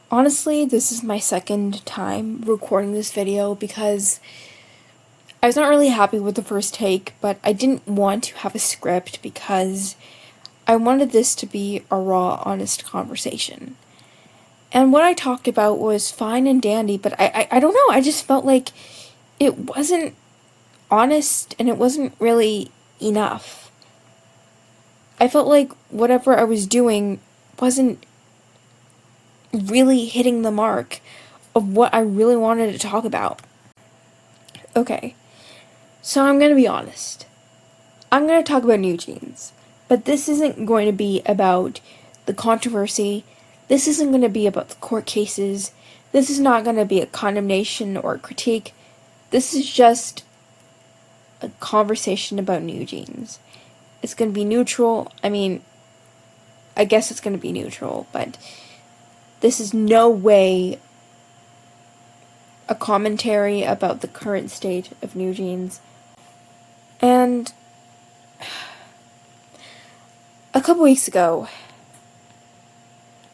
Honestly, this is my second time recording this video because I was not really happy with the first take, but I didn't want to have a script because I wanted this to be a raw, honest conversation. And what I talked about was fine and dandy, but I don't know, I just felt like it wasn't honest and it wasn't really enough. I felt like whatever I was doing wasn't really hitting the mark of what I really wanted to talk about. Okay, so I'm gonna be honest. I'm gonna talk about NewJeans, but this isn't going to be about the controversy. This isn't going to be about the court cases. This is not going to be a condemnation or a critique. This is just a conversation about NewJeans. It's going to be neutral. I guess it's going to be neutral, but this is no way a commentary about the current state of NewJeans. And a couple weeks ago,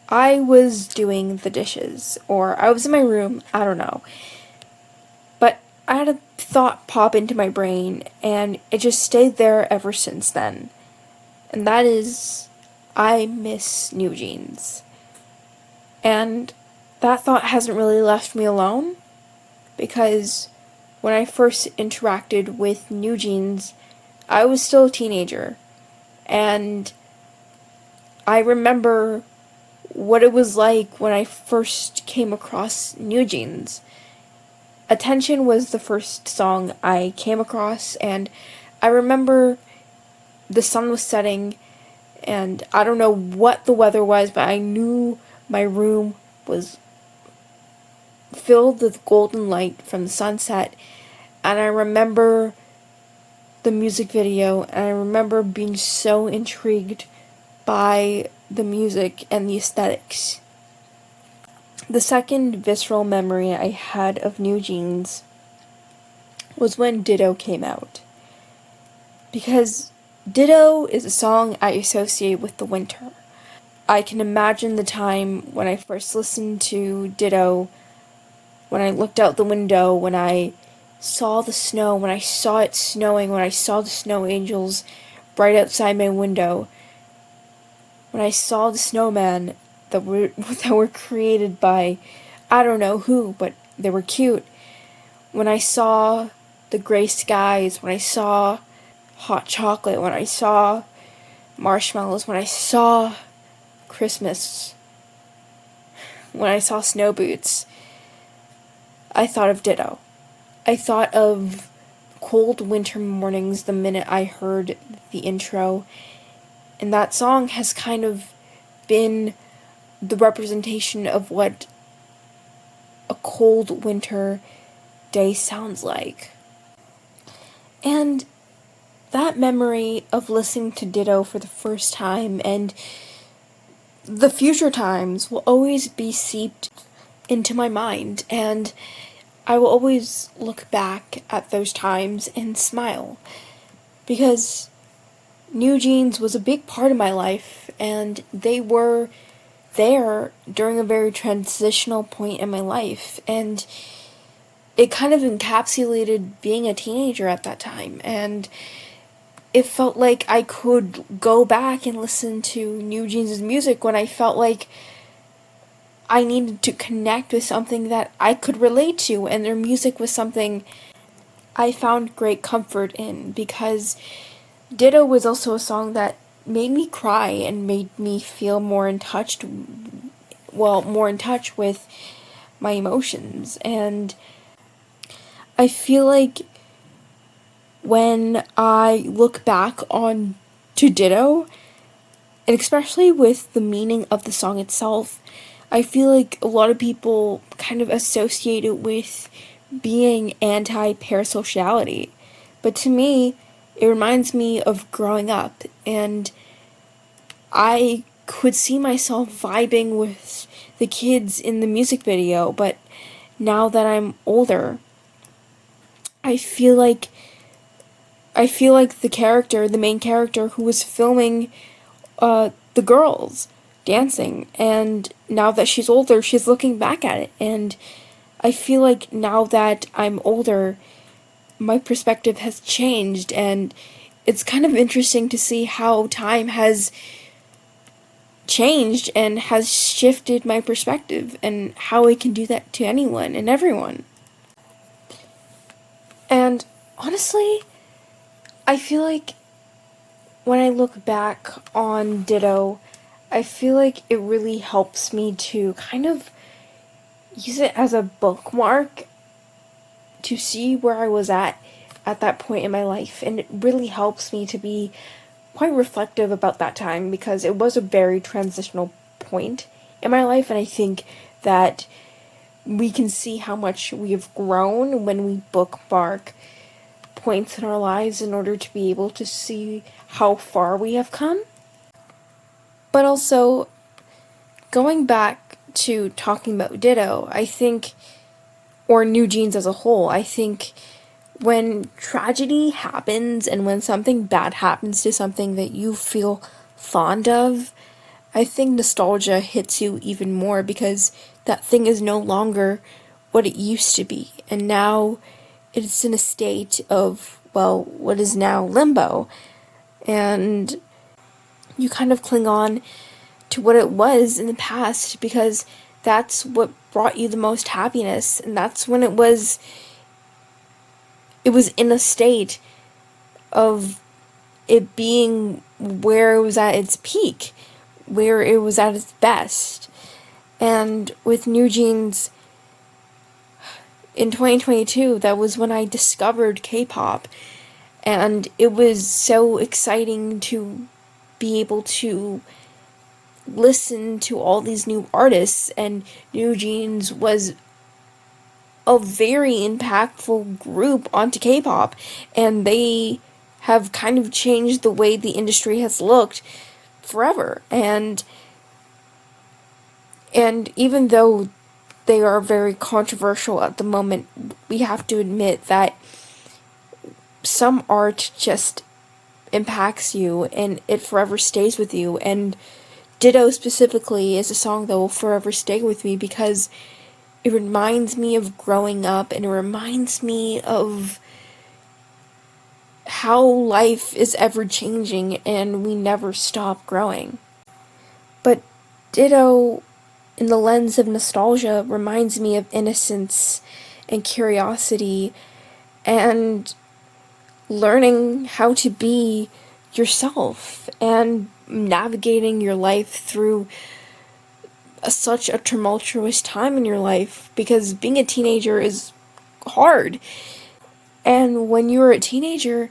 I was doing the dishes, or I was in my room, I don't know. But I had a thought pop into my brain, and it just stayed there ever since then. And that is, I miss NewJeans. And that thought hasn't really left me alone, because when I first interacted with NewJeans, I was still a teenager. And I remember what it was like when I first came across NewJeans. Attention was the first song I came across, and I remember the sun was setting, and I don't know what the weather was, but I knew my room was filled with golden light from the sunset, and I remember the music video, and I remember being so intrigued by the music and the aesthetics. The second visceral memory I had of NewJeans was when Ditto came out. Because Ditto is a song I associate with the winter. I can imagine the time when I first listened to Ditto, when I looked out the window, when I saw the snow, when I saw it snowing, when I saw the snow angels right outside my window, when I saw the snowman that were created by I don't know who, but they were cute. When I saw the gray skies, when I saw hot chocolate, when I saw marshmallows, when I saw Christmas, when I saw snow boots, I thought of Ditto. I thought of cold winter mornings the minute I heard the intro, and that song has kind of been the representation of what a cold winter day sounds like. And that memory of listening to Ditto for the first time and the future times will always be seeped into my mind, and I will always look back at those times and smile, because NewJeans was a big part of my life, and they were there during a very transitional point in my life, and it kind of encapsulated being a teenager at that time, and it felt like I could go back and listen to NewJeans' music when I felt like I needed to connect with something that I could relate to, and their music was something I found great comfort in, because Ditto was also a song that made me cry and made me feel more in touch with my emotions. And I feel like when I look back on to Ditto, and especially with the meaning of the song itself, I feel like a lot of people kind of associate it with being anti-parasociality. But to me, it reminds me of growing up, and I could see myself vibing with the kids in the music video, but now that I'm older, I feel like the main character who was filming the girls, dancing. And now that she's older, she's looking back at it. And I feel like now that I'm older, my perspective has changed, and it's kind of interesting to see how time has changed and has shifted my perspective, and how it can do that to anyone and everyone. And honestly, I feel like when I look back on Ditto, I feel like it really helps me to kind of use it as a bookmark to see where I was at that point in my life. And it really helps me to be quite reflective about that time, because it was a very transitional point in my life, and I think that we can see how much we have grown when we bookmark points in our lives in order to be able to see how far we have come. But also, going back to talking about Ditto, I think, or New Jeans as a whole, I think when tragedy happens and when something bad happens to something that you feel fond of, I think nostalgia hits you even more, because that thing is no longer what it used to be. And now it's in a state of, well, what is now limbo. And you kind of cling on to what it was in the past, because that's what brought you the most happiness, and that's when it was in a state of it being where it was at its peak, where it was at its best. And with New Jeans in 2022, that was when I discovered K-pop, and it was so exciting to be able to listen to all these new artists, and New Jeans was a very impactful group onto K-pop, and they have kind of changed the way the industry has looked forever. And even though they are very controversial at the moment, we have to admit that some art just impacts you and it forever stays with you. And Ditto specifically is a song that will forever stay with me, because it reminds me of growing up, and it reminds me of how life is ever changing and we never stop growing. But Ditto, in the lens of nostalgia, reminds me of innocence and curiosity and learning how to be yourself and navigating your life through such a tumultuous time in your life, because being a teenager is hard. And when you're a teenager,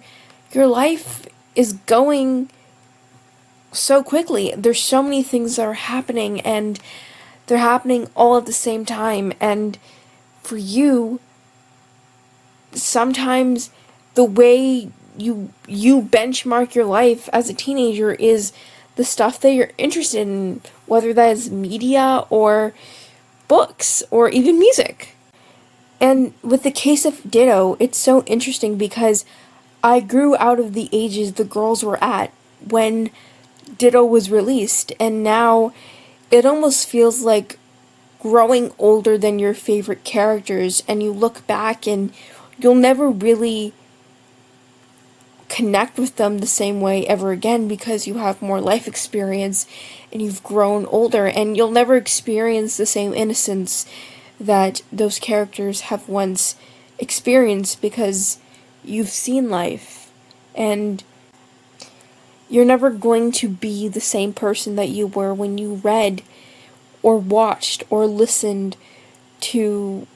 your life is going so quickly. There's so many things that are happening, and they're happening all at the same time. And for you, sometimes the way you benchmark your life as a teenager is the stuff that you're interested in, whether that is media or books or even music. And with the case of Ditto, it's so interesting because I grew out of the ages the girls were at when Ditto was released, and now it almost feels like growing older than your favorite characters, and you look back and you'll never really connect with them the same way ever again, because you have more life experience and you've grown older, and you'll never experience the same innocence that those characters have once experienced, because you've seen life, and you're never going to be the same person that you were when you read or watched or listened to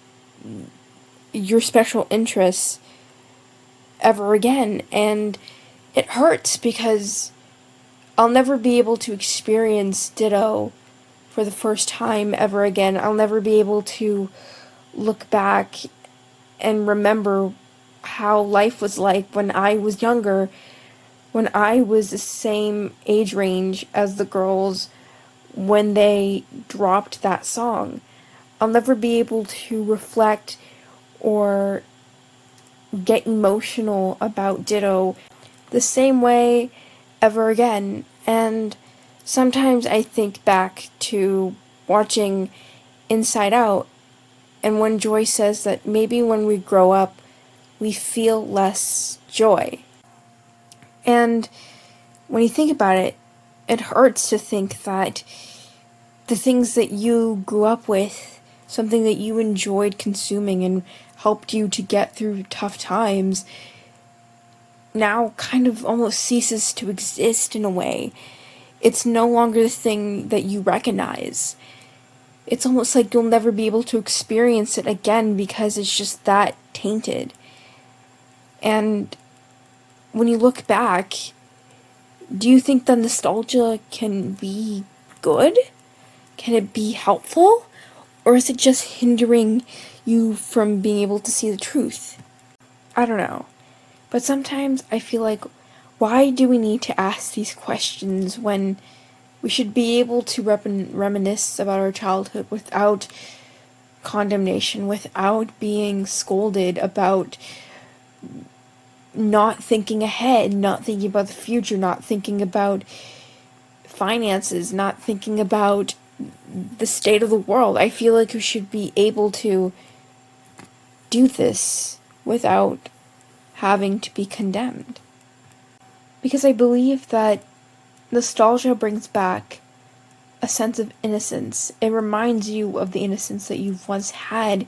your special interests ever again. And it hurts because I'll never be able to experience Ditto for the first time ever again. I'll never be able to look back and remember how life was like when I was younger, when I was the same age range as the girls when they dropped that song. I'll never be able to reflect or get emotional about Ditto the same way ever again. And Sometimes I think back to watching Inside Out, and when Joy says that maybe when we grow up, we feel less joy. And when you think about it, it hurts to think that the things that you grew up with, something that you enjoyed consuming and helped you to get through tough times, now kind of almost ceases to exist in a way. It's no longer the thing that you recognize. It's almost like you'll never be able to experience it again because it's just that tainted. And when you look back, do you think that nostalgia can be good? Can it be helpful? Or is it just hindering you from being able to see the truth? I don't know. But sometimes I feel like, why do we need to ask these questions when we should be able to reminisce about our childhood without condemnation, without being scolded about not thinking ahead, not thinking about the future, not thinking about finances, not thinking about the state of the world? I feel like we should be able to do this without having to be condemned. Because I believe that nostalgia brings back a sense of innocence. It reminds you of the innocence that you've once had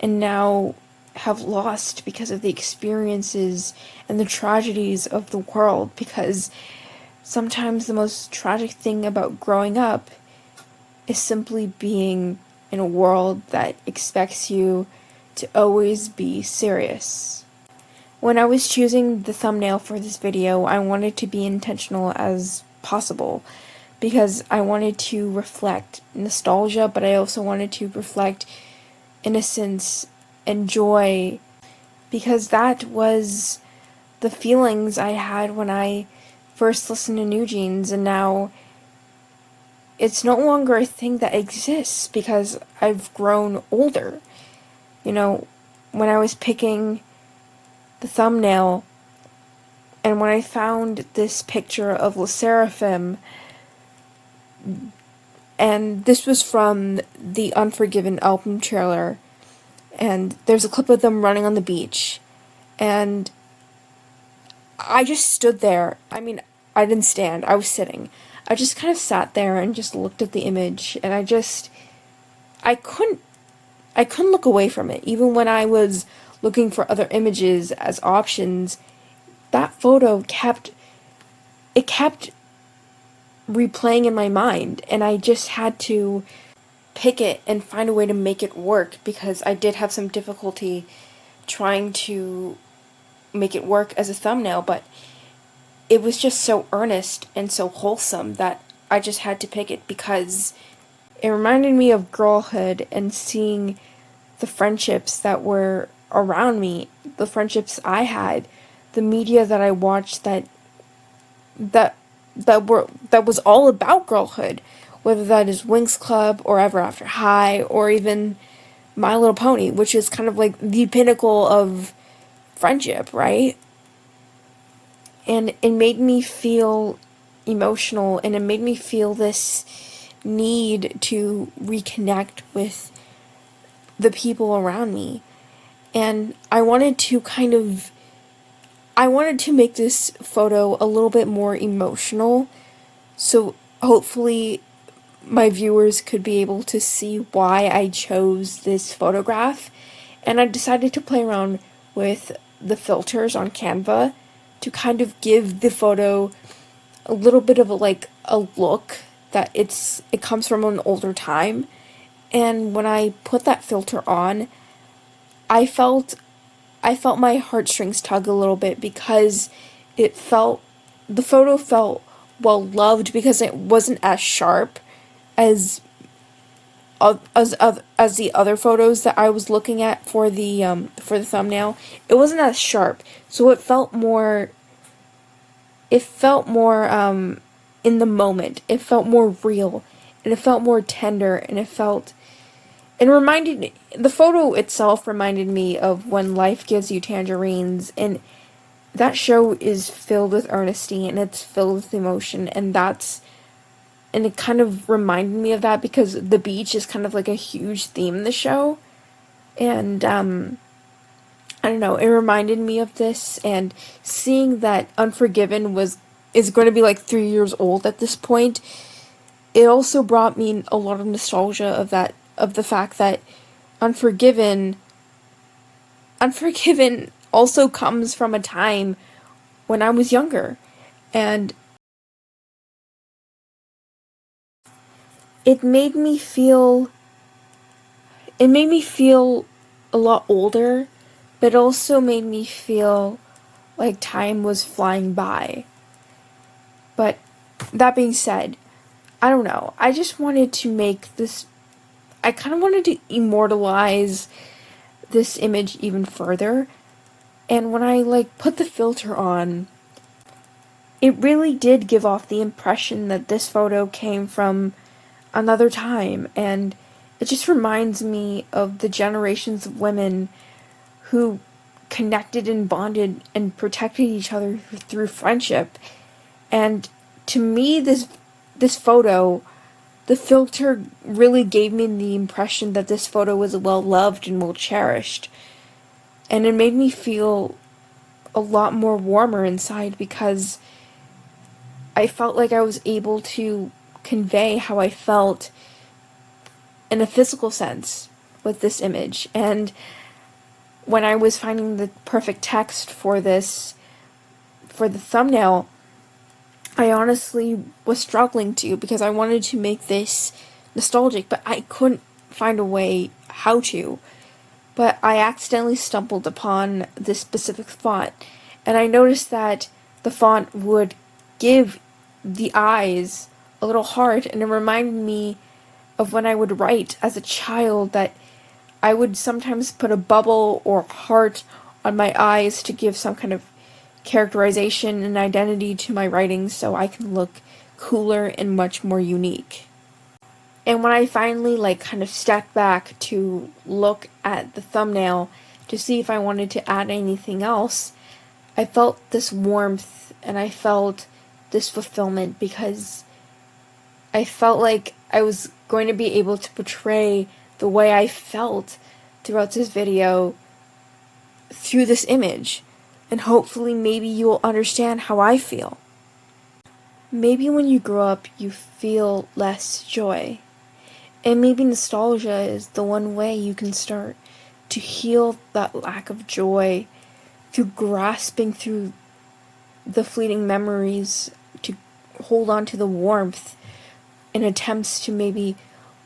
and now have lost because of the experiences and the tragedies of the world. Because sometimes the most tragic thing about growing up is simply being in a world that expects you to always be serious. When I was choosing the thumbnail for this video, I wanted to be intentional as possible because I wanted to reflect nostalgia, but I also wanted to reflect innocence and joy, because that was the feelings I had when I first listened to New Jeans, and now it's no longer a thing that exists because I've grown older. You know, when I was picking the thumbnail, and when I found this picture of LE SSERAFIM, and this was from the Unforgiven album trailer, and there's a clip of them running on the beach, and I just stood there. I mean, I didn't stand, I was sitting. I just kind of sat there and just looked at the image, and I couldn't look away from it. Even when I was looking for other images as options, that photo kept replaying in my mind, and I just had to pick it and find a way to make it work, because I did have some difficulty trying to make it work as a thumbnail, but it was just so earnest and so wholesome that I just had to pick it because it reminded me of girlhood and seeing the friendships that were around me, the friendships I had, the media that I watched that was all about girlhood, whether that is Winx Club or Ever After High or even My Little Pony, which is kind of like the pinnacle of friendship, right? And it made me feel emotional, and it made me feel this need to reconnect with the people around me. And I wanted to make this photo a little bit more emotional, so hopefully my viewers could be able to see why I chose this photograph. And I decided to play around with the filters on Canva to kind of give the photo a little bit of a look that it comes from an older time. And when I put that filter on, I felt my heartstrings tug a little bit, because the photo felt well loved, because it wasn't as sharp as the other photos that I was looking at for the thumbnail. It wasn't as sharp, so it felt more in the moment. It felt more real, and it felt more tender, and the photo itself reminded me of When Life Gives You Tangerines, and that show is filled with earnesty, and it's filled with emotion, and that's And it kind of reminded me of that because the beach is kind of like a huge theme in the show. And I don't know, it reminded me of this, and seeing that Unforgiven is going to be like 3 years old at this point, it also brought me a lot of nostalgia of the fact that Unforgiven Unforgiven also comes from a time when I was younger, and it made me feel it made me feel a lot older, but also made me feel like time was flying by. But that being said, I don't know. I just wanted to make this. I kind of wanted to immortalize this image even further. And when I put the filter on, it really did give off the impression that this photo came from another time, and it just reminds me of the generations of women who connected and bonded and protected each other through friendship. And to me, this photo, the filter really gave me the impression that this photo was well loved and well cherished. And it made me feel a lot more warmer inside because I felt like I was able to convey how I felt in a physical sense with this image. And when I was finding the perfect text for the thumbnail, I honestly was struggling to, because I wanted to make this nostalgic, but I couldn't find a way how to. But I accidentally stumbled upon this specific font, and I noticed that the font would give the eyes a little heart, and it reminded me of when I would write as a child, that I would sometimes put a bubble or heart on my eyes to give some kind of characterization and identity to my writing so I can look cooler and much more unique. And when I finally kind of stepped back to look at the thumbnail to see if I wanted to add anything else, I felt this warmth and I felt this fulfillment, because I felt like I was going to be able to portray the way I felt throughout this video through this image. And hopefully maybe you will understand how I feel. Maybe when you grow up you feel less joy. And maybe nostalgia is the one way you can start to heal that lack of joy through grasping through the fleeting memories, to hold on to the warmth in attempts to maybe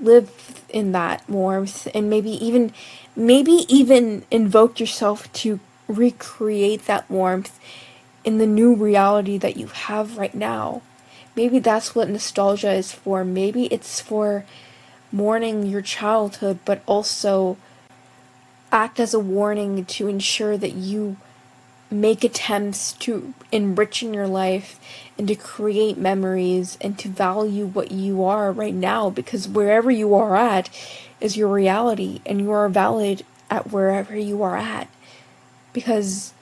live in that warmth, and maybe even invoke yourself to recreate that warmth in the new reality that you have right now. Maybe that's what nostalgia is for. Maybe it's for mourning your childhood, but also act as a warning to ensure that you make attempts to enrich in your life and to create memories and to value what you are right now, because wherever you are at is your reality, and you are valid at wherever you are at. Because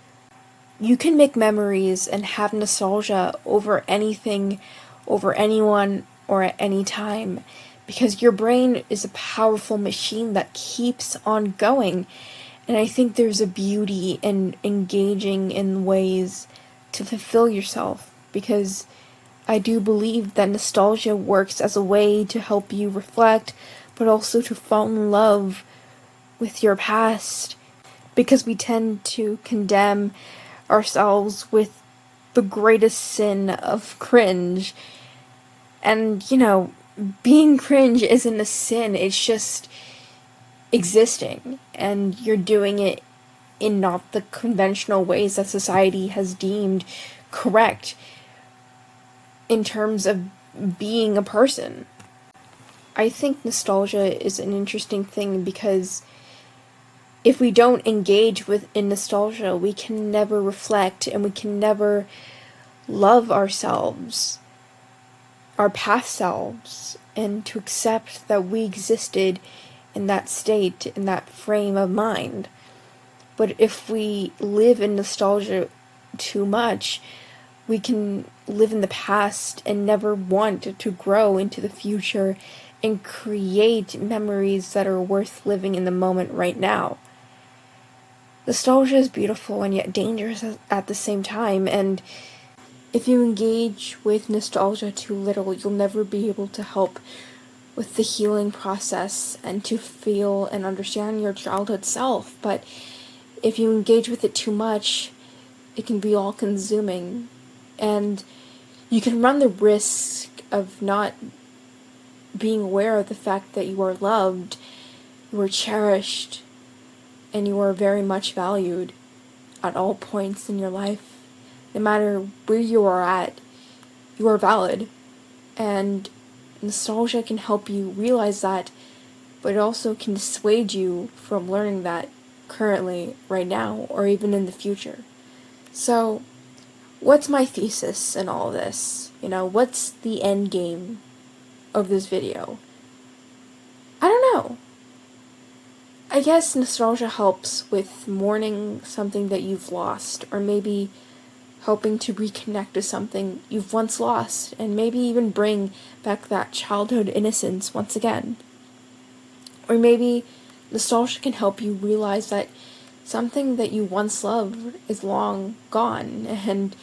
you can make memories and have nostalgia over anything, over anyone, or at any time, because your brain is a powerful machine that keeps on going. And I think there's a beauty in engaging in ways to fulfill yourself, because I do believe that nostalgia works as a way to help you reflect, but also to fall in love with your past, because we tend to condemn ourselves with the greatest sin of cringe. And, being cringe isn't a sin, it's just existing, and you're doing it in not the conventional ways that society has deemed correct in terms of being a person. I think nostalgia is an interesting thing, because if we don't engage in nostalgia, we can never reflect, and we can never love ourselves, our past selves, and to accept that we existed in that state, in that frame of mind. But if we live in nostalgia too much, we can live in the past and never want to grow into the future and create memories that are worth living in the moment right now. Nostalgia is beautiful and yet dangerous at the same time, and if you engage with nostalgia too little, you'll never be able to help with the healing process and to feel and understand your childhood self. But if you engage with it too much, it can be all consuming, and you can run the risk of not being aware of the fact that you are loved, you are cherished, and you are very much valued at all points in your life. No matter where you are at, you are valid. And nostalgia can help you realize that, but it also can dissuade you from learning that currently, right now, or even in the future. So, what's my thesis in all of this? What's the end game of this video? I don't know. I guess nostalgia helps with mourning something that you've lost, or maybe helping to reconnect to something you've once lost, and maybe even bring back that childhood innocence once again. Or maybe nostalgia can help you realize that something that you once loved is long gone, and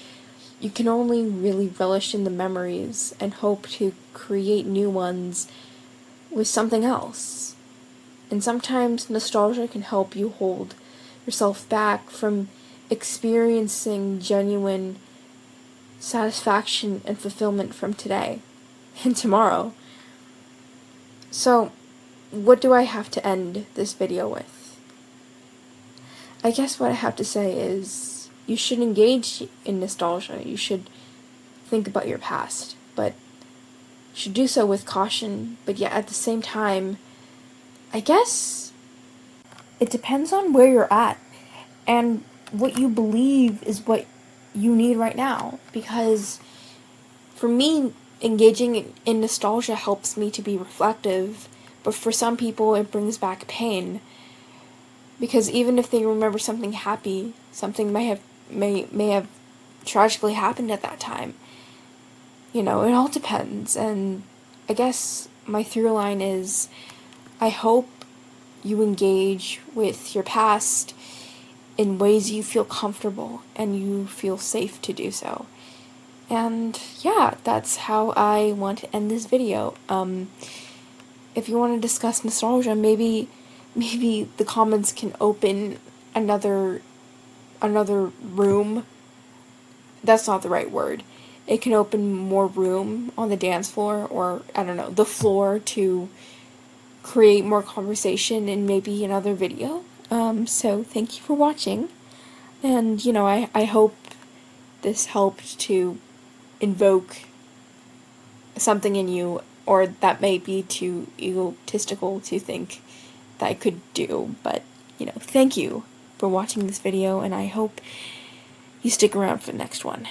you can only really relish in the memories and hope to create new ones with something else. And sometimes nostalgia can help you hold yourself back from experiencing genuine satisfaction and fulfillment from today and tomorrow. So, what do I have to end this video with? I guess what I have to say is, you should engage in nostalgia. You should think about your past, but you should do so with caution, but yet at the same time, I guess it depends on where you're at and what you believe is what you need right now. Because for me, engaging in nostalgia helps me to be reflective, but for some people it brings back pain. Because even if they remember something happy, something may have tragically happened at that time. It all depends. And I guess my through line is, I hope you engage with your past in ways you feel comfortable and you feel safe to do so. And yeah, that's how I want to end this video. If you want to discuss nostalgia, maybe the comments can open another room. That's not the right word. It can open more room on the dance floor, or I don't know, the floor, to create more conversation in maybe another video. So thank you for watching, and I hope this helped to invoke something in you, or that may be too egotistical to think that I could do, but thank you for watching this video, and I hope you stick around for the next one.